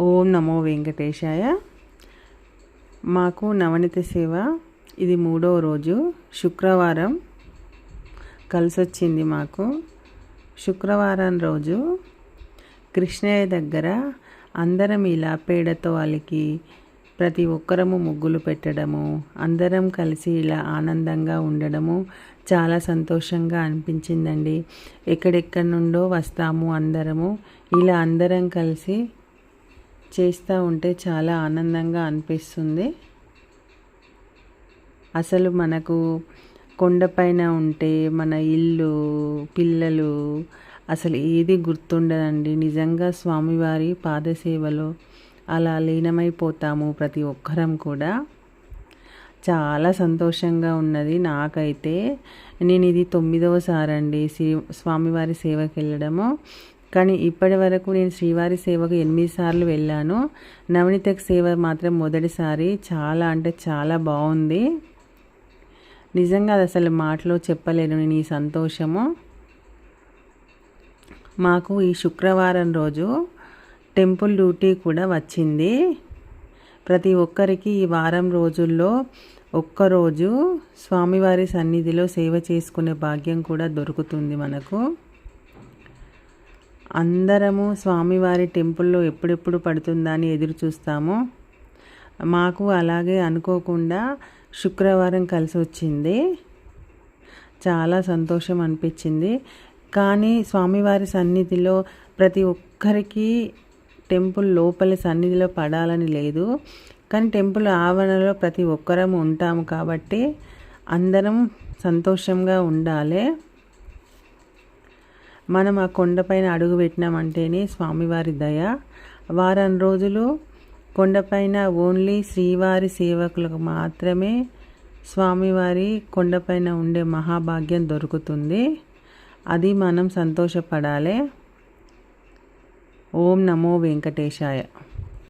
ఓం నమో వెంకటేశాయ. మాకు నవనీత సేవ ఇది 3వ రోజు, శుక్రవారం కలిసొచ్చింది. మాకు శుక్రవారం రోజు కృష్ణయ్య దగ్గర అందరం ఇలా పేడతో అలికి ప్రతి ఒక్కరము ముగ్గులు పెట్టడము, అందరం కలిసి ఇలా ఆనందంగా ఉండడము చాలా సంతోషంగా అనిపించిందండి. ఎక్కడెక్కడి నుండో వస్తాము అందరము, ఇలా అందరం కలిసి చేస్తూ ఉంటే చాలా ఆనందంగా అనిపిస్తుంది. అసలు మనకు కొండపైన ఉంటే మన ఇల్లు, పిల్లలు అసలు ఏది గుర్తుండదండి. నిజంగా స్వామివారి పాదసేవలో అలా లీనమైపోతాము ప్రతి ఒక్కరం కూడా. చాలా సంతోషంగా ఉన్నది నాకైతే. నేను ఇది 9వసారి అండి స్వామివారి సేవకి వెళ్ళడము. కానీ ఇప్పటి వరకు నేను శ్రీవారి సేవకు 8 సార్లు వెళ్ళాను. నవనీత సేవ మాత్రం మొదటిసారి. చాలా అంటే చాలా బాగుంది. నిజంగా అది అసలు మాటలో చెప్పలేను నేను ఈ సంతోషము. మాకు ఈ శుక్రవారం రోజు టెంపుల్ డ్యూటీ కూడా వచ్చింది. ప్రతి ఒక్కరికి ఈ వారం రోజుల్లో ఒక్కరోజు స్వామివారి సన్నిధిలో సేవ చేసుకునే భాగ్యం కూడా దొరుకుతుంది మనకు. అందరము స్వామివారి టెంపుల్లో ఎప్పుడెప్పుడు పడుతుందా అని ఎదురు చూస్తాము. మాకు అలాగే అనుకోకుండా శుక్రవారం కలిసి వచ్చింది. చాలా సంతోషం అనిపించింది. కానీ స్వామివారి సన్నిధిలో ప్రతి ఒక్కరికి టెంపుల్ లోపలి సన్నిధిలో పడాలని లేదు. కానీ టెంపుల్ ఆవరణలో ప్రతి ఒక్కరం ఉంటాము కాబట్టి అందరం సంతోషంగా ఉండాలి. మనం ఆ కొండపైన అడుగు పెట్టినామంటేనే స్వామివారి దయ. వారం రోజులు కొండపైన ఓన్లీ శ్రీవారి సేవకులకు మాత్రమే స్వామివారి కొండపైన ఉండే మహాభాగ్యం దొరుకుతుంది. అది మనం సంతోషపడాలి. ఓం నమో వెంకటేశాయ.